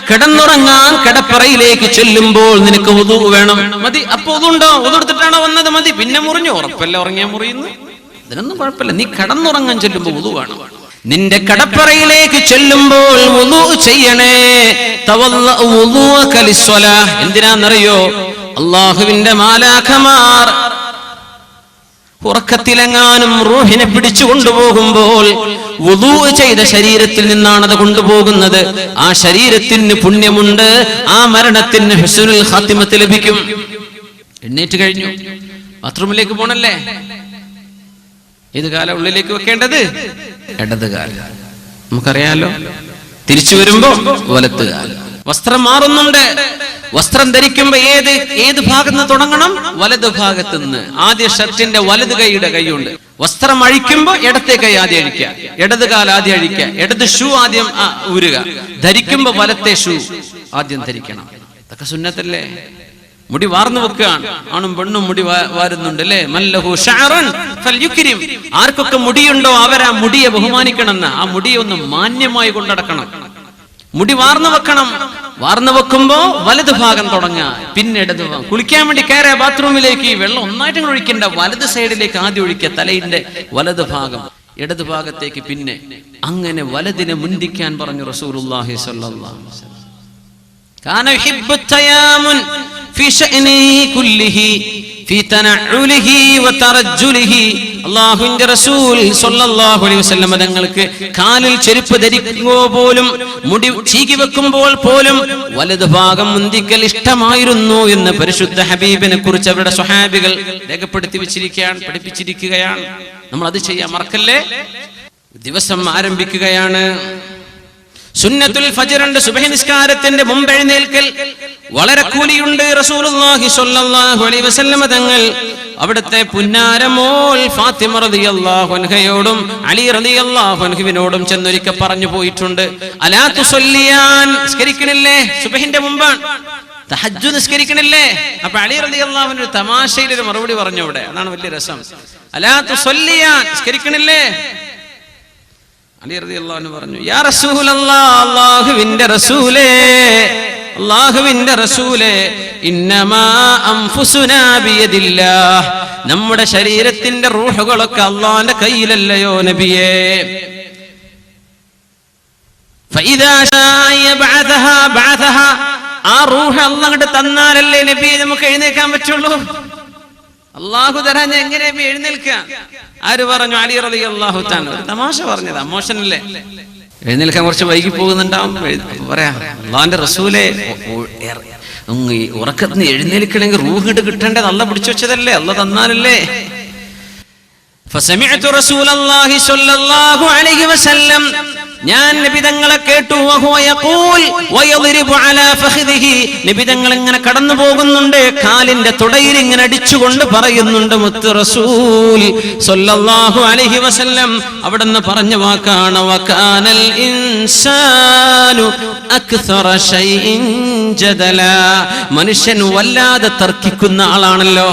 കിടന്നുറങ്ങാൻ കിടപ്പറയിലേക്ക് ചെല്ലുമ്പോൾ നിനക്ക് വുദു വേണം. മതി. അപ്പൊ വുദുണ്ടോ? വുദു എടുത്തിട്ടാണോ വന്നത്? മതി. പിന്നെ മുറിഞ്ഞു. ഉറപ്പല്ല ഉറങ്ങിയാ മുറിയുന്നു. ഇതിനൊന്നും കുഴപ്പമില്ല. നീ കിടന്നുറങ്ങാൻ ചെല്ലുമ്പോൾ വുദു വേണം. നിന്റെ കടപ്പറയിലേക്ക് ചെല്ലുമ്പോൾ വുദു ചെയ്യണേ. തവല്ലഉ വുദുഅക ലിസ്സലാഹ്. എന്തിനാന്നറിയോ? അല്ലാഹുവിന്റെ മാലാഖമാർ ഉറക്കത്തിലെങ്ങാനും റൂഹിനെ പിടിച്ചു കൊണ്ടുപോകുമ്പോൾ വുദു ചെയ്ത ശരീരത്തിൽ നിന്നാണ് അത് കൊണ്ടുപോകുന്നത്. ആ ശരീരത്തിന് പുണ്യമുണ്ട്, ആ മരണത്തിന് ഹുസ്നുൽ ഖാത്തിമത്ത് ലഭിക്കും. എണ്ണീറ്റ് കഴിഞ്ഞു, ബാത്റൂമിലേക്ക് പോണല്ലേ? ഏത് കാലം ഉള്ളിലേക്ക് വെക്കേണ്ടത്? ഇടത് കാലം. നമുക്കറിയാലോ. തിരിച്ചു വരുമ്പോ വലത്ത് കാലം. വസ്ത്രം മാറുന്നുണ്ട്. വസ്ത്രം ധരിക്കുമ്പോ ഏത് ഭാഗത്ത് നിന്ന് തുടങ്ങണം? വലത് ഭാഗത്ത് നിന്ന്. ആദ്യ ഷർട്ടിന്റെ വലത് കൈയുടെ കൈയുണ്ട്. വസ്ത്രം അഴിക്കുമ്പോ ഇടത്തെ കൈ ആദ്യം അഴിക്കുക, ഇടത് കാൽ ആദ്യം അഴിക്കുക, ഇടത് ഷൂ ആദ്യം ഊരുക. ധരിക്കുമ്പോ വലത്തെ ഷൂ ആദ്യം ധരിക്കണം. ഇതൊക്കെ സുന്നത്തല്ലേ? മുടി വാർന്നു വെക്കുകയാണ്. ആണും പെണ്ണും മുടി വാരുന്നുണ്ട് അല്ലേ? മല്ലഹു ശഅറൻ ഫൽയുക്രിം. ആർക്കൊക്കെ മുടിയുണ്ടോ അവരാ മുടിയെ ബഹുമാനിക്കണമെന്ന്. ആ മുടിയെ ഒന്ന് മാന്യമായി കൊണ്ടടക്കണം. മുടി വാർന്നു വെക്കണം. വാർന്നു വെക്കുമ്പോ വലത് ഭാഗം തുടങ്ങുക, പിന്നെ ഇടത് ഭാഗം. കുളിക്കാൻ വേണ്ടി കയറിയ ബാത്റൂമിലേക്ക് വെള്ളം ഒന്നായിട്ട് ഒഴിക്കണ്ട, വലത് സൈഡിലേക്ക് ആദ്യം ഒഴിക്കുക. തലയിന്റെ വലത് ഭാഗം, ഇടത് ഭാഗത്തേക്ക് പിന്നെ. അങ്ങനെ വലതിനെ മുന്തിക്കാൻ പറഞ്ഞു റസൂലുള്ളാഹി സ്വല്ലല്ലാഹു അലൈഹി വസല്ലം. കാന യുഹിബ്ബു തയാമുൻ ഫീ ശഅനിഹി കുല്ലിഹി ഫീ തനഉലിഹി വതറജ്ജുലിഹി. അല്ലാഹുവിന്റെ റസൂൽ സ്വല്ലല്ലാഹു അലൈഹി വസല്ലം തങ്ങൾക്ക് കാലിൽ ചെരുപ്പ് ധരിക്കുമ്പോൾ പോലും, മുടി ചീകി വെക്കുമ്പോൾ പോലും വലത് ഭാഗം മുന്തിക്കൽ ഇഷ്ടമായിരുന്നു എന്ന് പരിശുദ്ധ ഹബീബിനെ കുറിച്ച് അവരുടെ സ്വഹാബികൾ രേഖപ്പെടുത്തി വെച്ചിരിക്കുകയാണ്, പഠിപ്പിച്ചിരിക്കുകയാണ്. നമ്മൾ അത് ചെയ്യാൻ മറക്കല്ലേ. ദിവസം ആരംഭിക്കുകയാണ്. സുന്നത്തുൽ ഫജ്ർ ഉണ്ട്, സുബ്ഹി നിസ്കാരത്തിന്റെ മുമ്പ് എഴുന്നേൽക്കൽ. വളരെ കൂലിയുണ്ട്. റസൂലുള്ളാഹി സ്വല്ലല്ലാഹു അലൈഹി വസല്ലം തങ്ങൾ അവിടുത്തെ പുന്നാരമോൾ ഫാത്തിമ റളിയല്ലാഹു അൻഹയോടും അലി റളിയല്ലാഹു അൻഹുവിനോടും ചെന്നൊരിക്കൽ പറഞ്ഞു പോയിട്ടുണ്ട്. അലാ തുസല്ലിയാൻ. നിസ്കരിക്കണില്ലേ? സുബ്ഹിന്റെ മുമ്പാണ്. തഹജ്ജുദ് നിസ്കരിക്കണില്ലേ? അപ്പൊ അലി റളിയല്ലാഹു അൻഹു തമാശയിൽ ഒരു മറുപടി പറഞ്ഞു അവിടെ. അതാണ് വലിയ രസം. അലാ തുസല്ലിയാൻ. നിസ്കരിക്കണില്ലേ? അലി റളിയല്ലാഹു അൻഹു പറഞ്ഞു, യാ റസൂലല്ലാഹ്, അല്ലാഹുവിന്റെ റസൂലേ, അല്ലാഹുവിന്റെ റസൂലേ, ഇന്നമാ അൻഫുസുനാ ബിയദില്ലാഹ്. നമ്മുടെ ശരീരത്തിന്റെ റൂഹുകളൊക്കെ അല്ലാഹുവിന്റെ കയ്യിലല്ലയോ നബിയേ? ഫഇദാ ശാഅ യബ്അഥഹാ ബഅഥഹാ. ആ റൂഹ് അല്ലാഹു തന്നാലല്ലേ നബിയെ നമുക്ക് എഴുന്നേൽക്കാൻ പറ്റുള്ളൂ. അല്ലാഹു തരാൻ എങ്ങനെ എഴുന്നേൽക്കുക? ആര് പറഞ്ഞു? അലി റളിയല്ലാഹു തആല. തമാശ പറഞ്ഞത്, അമോഷനല്ലേ? എഴുന്നേൽക്കാൻ കുറച്ച് വൈകി പോകുന്നുണ്ടാവും. പറയാ, അല്ലാഹുവിന്റെ റസൂലേ, ഉറക്കത്തിന് എഴുന്നേൽക്കണമെങ്കിൽ റൂഹ് കിട്ടേണ്ടത് അല്ലാഹു പിടിച്ചു വെച്ചതല്ലേ, അല്ലാഹു തന്നാലല്ലേ. ഫസമിഅതു റസൂലല്ലാഹി സ്വല്ലല്ലാഹു അലൈഹി വസല്ലം. ഞാൻ നബി തങ്ങളെ കേട്ടു. വഹുവ യഖൂൽ വയദ്രിബു അലാ ഫഖദിഹി. നബി തങ്ങൾ ഇങ്ങനെ കടന്നു പോകുന്നുണ്ട്, കാലിന്റെ തുടയിൽ ഇങ്ങനെ അടിച്ചുകൊണ്ട് പറയുന്നുണ്ട് മുത്ത് റസൂൽ സ്വല്ലല്ലാഹു അലൈഹി വസല്ലം. അവിടുന്ന് പറഞ്ഞ വാക്കാണ്, വകാനൽ ഇൻസാനു അക്സറ ശൈഇൻ ജദലാ. മനുഷ്യൻ വല്ലാതെ തർക്കിക്കുന്ന ആളാണല്ലോ.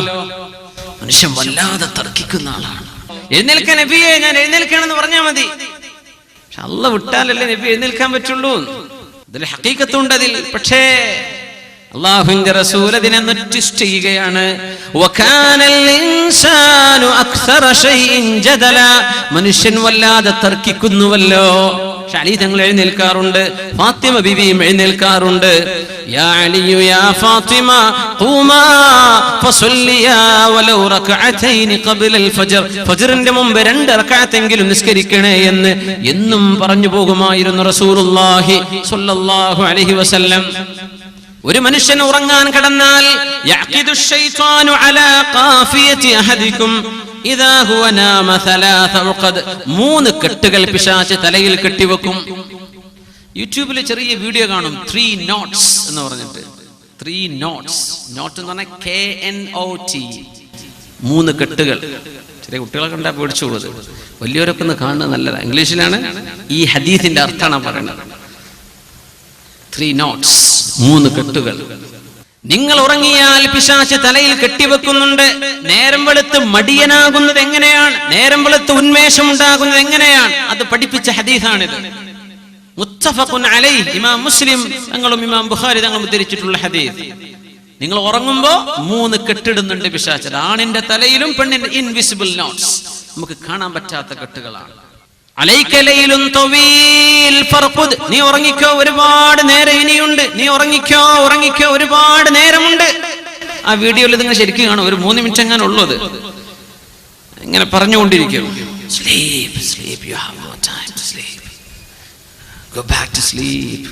മനുഷ്യൻ വല്ലാതെ തർക്കിക്കുന്ന ആളാണ്. എഴുന്നേൽക്കാൻ നബിയെ, ഞാൻ എഴുന്നേൽക്കണമെന്ന് പറഞ്ഞാൽ മതി. അല്ലാഹു വിട്ടാലല്ലേ നബി എഴുന്നേൽക്കാൻ പറ്റുള്ളൂ. ഇതിൽ ഹഖീഖത്തുണ്ട് അതിൽ. പക്ഷേ അല്ലാഹുവിന്റെ റസൂൽ അതിനെ ട്വിസ്റ്റ് ചെയ്യുകയാണ്. വകാനൽ ഇൻസാനു അക്സറ ശൈഇൻ ജദലാ. മനുഷ്യൻ വല്ലാതെ തർക്കിക്കുന്നുവല്ലോ. അലി തങ്ങൾ എഴുന്നേൽക്കാറുണ്ട്, ഫാത്തിമ ബിബിയും എഴുന്നേൽക്കാറുണ്ട്. യാ അലിയു യാ ഫാത്തിമ ഖൂമാ ഫസല്ലിയാ വലൗ റകഅതൈൻ ഖബ്ലൽ ഫജ്ർ. ഫജ്റിന്റെ മുമ്പ് 2 റകഅത്തെങ്കിലും നിസ്കരിക്കണേ എന്ന് എന്നും പറഞ്ഞു പോകുമായിരുന്നു റസൂലുള്ളാഹി സ്വല്ലല്ലാഹു അലൈഹി വസല്ലം. ഒരു മനുഷ്യൻ ഉറങ്ങാൻ കിടന്നാൽ യഅഖിദു ശൈത്വാനു അലാ ഖാഫിയതി അഹദികും ഇദാ ഹുവ നാമ 3 ഉഖദ്. 3 കെട്ടുകൾ പിശാച് തലയിൽ കെട്ടിവെക്കും. യൂട്യൂബിൽ ചെറിയ വീഡിയോ കാണും, 3 നോട്ട്സ് എന്ന് പറഞ്ഞിട്ട്. 3 നോട്ട്സ്. നോട്ട് എന്ന് പറഞ്ഞാൽ KNOT. 3 കെട്ടുകൾ. ചെറിയ കുട്ടികളെ കണ്ടാൽ പേടിച്ചുള്ളത്. വലിയവരൊക്കെ ഒന്ന് കാണുന്നത് നല്ലതാണ്. ഇംഗ്ലീഷിലാണ് ഈ ഹദീസിന്റെ അർത്ഥമാണ് പറയുന്നത്. 3 നോട്ട്സ്, 3 കെട്ടുകൾ. നിങ്ങൾ ഉറങ്ങിയാൽ പിശാച് തലയിൽ കെട്ടിവെക്കുന്നുണ്ട്. നേരം വെളുത്ത് മടിയനാകുന്നത് എങ്ങനെയാണ്, നേരം വെളുത്ത് ഉന്മേഷം ഉണ്ടാകുന്നത് എങ്ങനെയാണ്, അത് പഠിപ്പിച്ച ഹദീസാണിത്. മുത്തഫഖുൻ അലൈഹി. ഇമാം മുസ്ലിം തങ്ങളും ഇമാം ബുഖാരി തങ്ങളും ഉദ്ധരിച്ചിട്ടുള്ള ഹദീസ്. നിങ്ങൾ ഉറങ്ങുമ്പോ 3 കെട്ടിടുന്നുണ്ട് പിശാച്. ആണിന്റെ തലയിലും പെണ്ണിന്റെ ഇൻവിസിബിൾ നോട്ട്സ്, നമുക്ക് കാണാൻ പറ്റാത്ത കെട്ടുകളാണ്. അലൈക ലൈലുൻ തവീൽ ഫർഖുദ്, നീ ഉറങ്ങിക്കോ, ഒരുപാട് നേരം ഇനിയുണ്ട്, നീ ഉറങ്ങിക്കോ ഒരുപാട് നേരമുണ്ട്. ആ വീഡിയോയിൽ നിങ്ങൾ ശരിക്കും കാണും, ഒരു 3 മിനിറ്റ് എങ്ങനെ ഉള്ളത് ഇങ്ങനെ പറഞ്ഞുകൊണ്ടിരിക്കും. Sleep sleep, you have no time to sleep, go back to sleep,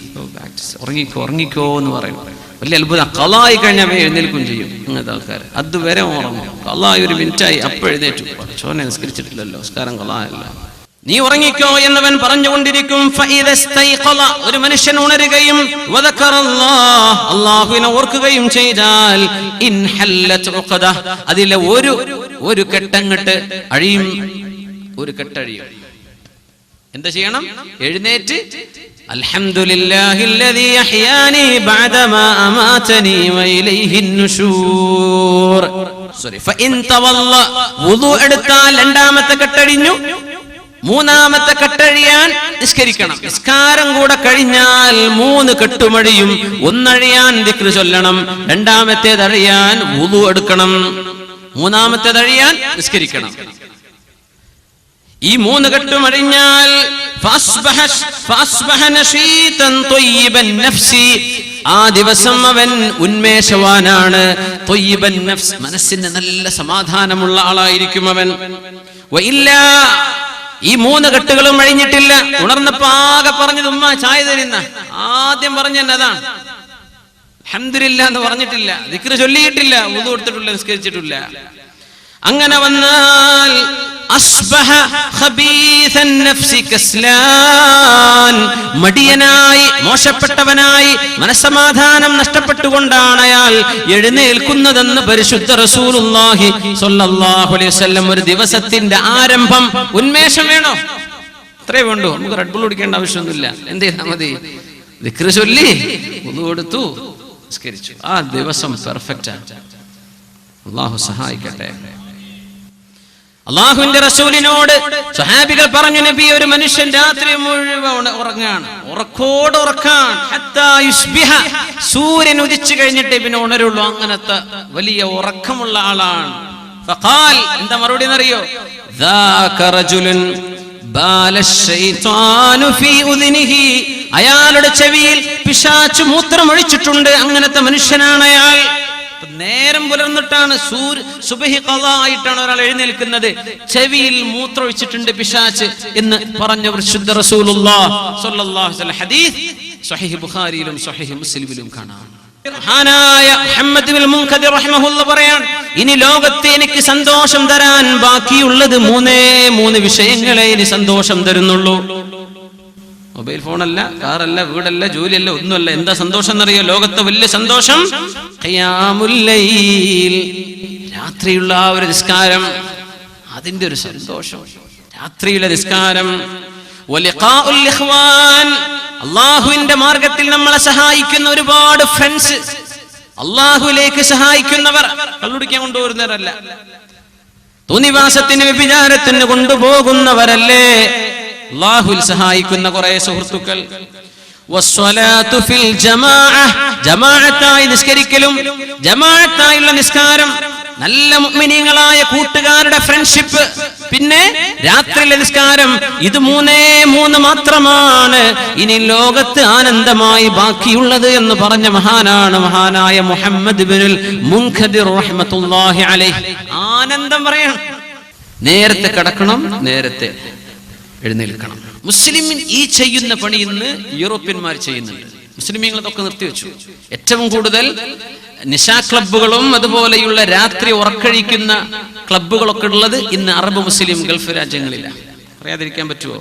ഉറങ്ങിക്കോ എന്ന് പറയും. വലിയ അത്ഭുതം. ഖളായി കഴിഞ്ഞാൽ എഴുന്നേൽക്കും ചെയ്യും അങ്ങനത്തെ ആൾക്കാർ. അതുവരെ ഉറങ്ങും. ഖളായി 1 മിനിറ്റായി അപ്പോൾ എഴുന്നേറ്റു. ചോനെ നിസ്കരിച്ചിട്ടില്ലല്ലോ, നിസ്കാരം ഖളായല്ല. നീ ഉറങ്ങിക്കോ എന്നവൻ പറഞ്ഞുകൊണ്ടിരിക്കും. ഒരു മനുഷ്യൻ ഉണരുകയും അല്ലാഹുവിനെ ഓർക്കുകയും ചെയ്താൽ അതിലെ ഒരു കെട്ടങ്ങട്ട് അഴിയും, ഒരു കെട്ടഴിയും. എന്താ ചെയ്യണം? എഴുന്നേറ്റ് അൽഹംദുലില്ലാഹില്ലദീ അഹ്യാനി ബഅദമാ അമാതനി വഇലൈഹിൻ നുശൂർ. ഫഇൻ തവല്ല, വുളു എടുത്താൽ 2ാമത്തെ കെട്ടഴിഞ്ഞു, 3ാമത്തെ കെട്ടഴിയാൻ നിസ്കരിക്കണം. നിസ്കാരം കൂടെ കഴിഞ്ഞാൽ 3 കെട്ടുമഴിയും. ഒന്നഴിയാൻ ദിക്ർ ചൊല്ലണം, 2ാമത്തേത് അഴിയാൻ വുളു എടുക്കണം, 3ാമത്തേത് അഴിയാൻ നിസ്കരിക്കണം. ഈ 3 കെട്ടും അഴിഞ്ഞാൽ ആ ദിവസം അവൻ ഉന്മേഷവാനാണ്. ത്വയ്യിബൻ നഫ്സ്, മനസ്സിന് നല്ല സമാധാനമുള്ള ആളായിരിക്കും അവൻ. ഈ 3 കെട്ടുകളും അഴിഞ്ഞിട്ടില്ല. ഉണർന്നപ്പോ ആകെ പറഞ്ഞത് ഉമ്മ ചായ തരുന്ന, ആദ്യം പറഞ്ഞത് അതാണ്. അൽഹംദുലില്ലാ എന്ന് പറഞ്ഞിട്ടില്ല, ദിക്ർ ചൊല്ലിയിട്ടില്ല, വുളു എടുത്തിട്ടില്ല, നിസ്കരിച്ചിട്ടില്ല. അങ്ങനെ വന്നാൽ അസ്ബഹ ഖബീസൻ നഫ്സി കസ്ലാൻ, മടിയനായി, മോശപ്പെട്ടവനായി, മനസ്സമാധാനം നഷ്ടപ്പെട്ടുകൊണ്ടാണ് അയാൾ എഴുന്നേൽക്കുന്നതെന്ന് പരിശുദ്ധ റസൂലുള്ളാഹി സ്വല്ലല്ലാഹു അലൈഹി വസല്ലം. ഒരു ദിവസത്തിന്റെ ആരംഭം ഉന്മേഷം വേണോ? അത്രേ വേണ്ടൂ. നമുക്ക് റെഡ് ബുൾ കുടിക്കേണ്ട ആവശ്യമൊന്നുമില്ല. എന്ത് ചെയ്താൽ മതി? ദിക്ർ ചൊല്ലി വുളു എടുത്തു, നിസ്കരിച്ചു. ആ ദിവസം പെർഫെക്റ്റ് ആണ്. അല്ലാഹു സഹായിക്കട്ടെ. അള്ളാഹുവിന്റെ റസൂലിനോട് സ്വഹാബികൾ പറഞ്ഞു, നബി, ഒരു മനുഷ്യൻ രാത്രി മുഴുവൻ ഉറങ്ങാണ്, ഉറക്കോട് ഉറക്കാണ്. ഹത്താ യുസ്ബിഹ, സൂര്യൻ ഉദിച്ചു കഴിഞ്ഞിട്ടേ പിന്നെ ഉണരുള്ളൂ. അങ്ങനത്തെ വലിയ ഉറക്കമുള്ള ആളാണ്. ഫഖാൽ, എന്താ മറുപടി എന്നറിയോ? ദാക റജുലുൻ ബാല ശൈത്വാനു ഫീ ഉദ്നിഹി, അയാളുടെ ചെവിയിൽ പിശാച് മൂത്രം ഒഴിച്ചിട്ടുണ്ട്. അങ്ങനത്തെ മനുഷ്യനാണ് അയാൾ. നേരം പുലർന്നിട്ടാണ്, സുബഹി ഖളാ ആയിട്ടാണ് ഒരാൾ എഴുന്നേൽക്കുന്നത്. ചെവിയിൽ മൂത്രമൊഴിച്ചിട്ടുണ്ട് പിശാച് എന്ന് പറഞ്ഞ പരിശുദ്ധ റസൂലുള്ളാഹി സ്വല്ലല്ലാഹു അലൈഹി വസല്ലം. ഹദീസ് സ്വഹീഹ് ബുഖാരിയിലും സ്വഹീഹ് മുസ്ലിമിലും കാണാം. മഹാനായ മുഹമ്മദ് ഇബ്നുൽ മുൻകദിർ റഹിമഹുല്ലാഹ് പറയാൻ, ഇനി ലോകത്തെ എനിക്ക് സന്തോഷം തരാൻ ബാക്കിയുള്ളത് 3 വിഷയങ്ങളെ ഇനി സന്തോഷം തരുന്നുള്ളൂ. മൊബൈൽ ഫോണല്ല, കാറല്ല, വീടല്ല, ജോലിയല്ല, ഒന്നുമല്ല. എന്താ സന്തോഷം എന്നറിയോ? ലോകത്തെ വലിയ സന്തോഷം ഖിയാമുൽ ലൈൽ, രാത്രിയുള്ള ആ ഒരു നിസ്കാരം, അതിന്റെ ഒരു സന്തോഷം. രാത്രിയിലെ നിസ്കാരം. വലിഖാഉൽ ഇഖ്വാൻ, അല്ലാഹുവിന്റെ മാർഗത്തിൽ നമ്മളെ സഹായിക്കുന്ന ഒരുപാട് ഫ്രണ്ട്സ്, അല്ലാഹുവിലേക്ക് സഹായിക്കുന്നവർ. കള്ളുടിക്കാൻ കൊണ്ടുപോകുന്നവരല്ല, തോന്നിവാസത്തിന്, വ്യഭിചാരത്തിന് കൊണ്ടുപോകുന്നവരല്ലേ. അല്ലാഹുവിൽ സഹായിക്കുന്ന കുറെ സുഹൃത്തുക്കൾ. വസ്സലാത്തു ഫിൽ ജമാഅ, ജമാഅത്തായി നിസ്കരിക്കലും, ജമാഅത്തായുള്ള നിസ്കാരം, നല്ല മുഅ്മിനീങ്ങളായ കൂട്ടുകാരുടെ ഫ്രണ്ട്ഷിപ്പ്, പിന്നെ രാത്രിയിലെ നിസ്കാരം. ഇത് 3 മാത്രമാണ് ഇനി ലോകത്ത് ആനന്ദമായി ബാക്കിയുള്ളത് എന്ന് പറഞ്ഞ മഹാനാണ് മഹാനായ മുഹമ്മദ് ഇബ്നുൽ മുൻകദിർ റഹ്മത്തുള്ളാഹി അലൈഹി. ആനന്ദം പറയണം. നേരത്തെ കിടക്കണം, നേരത്തെ എഴുന്നേൽക്കണം. മുസ്ലിമിൻ ഈ ചെയ്യുന്ന പണി ഇന്ന് യൂറോപ്യന്മാർ ചെയ്യുന്നുണ്ട്. മുസ്ലിമീങ്ങൾ അതൊക്കെ നിർത്തിവെച്ചു. ഏറ്റവും കൂടുതൽ നിശാ ക്ലബ്ബുകളും അതുപോലെയുള്ള രാത്രി ഉറക്കഴിക്കുന്ന ക്ലബ്ബുകളൊക്കെ ഉള്ളത് ഇന്ന് അറബ് മുസ്ലിം ഗൾഫ് രാജ്യങ്ങളിലാണ്. അറിയാതിരിക്കാൻ പറ്റുമോ?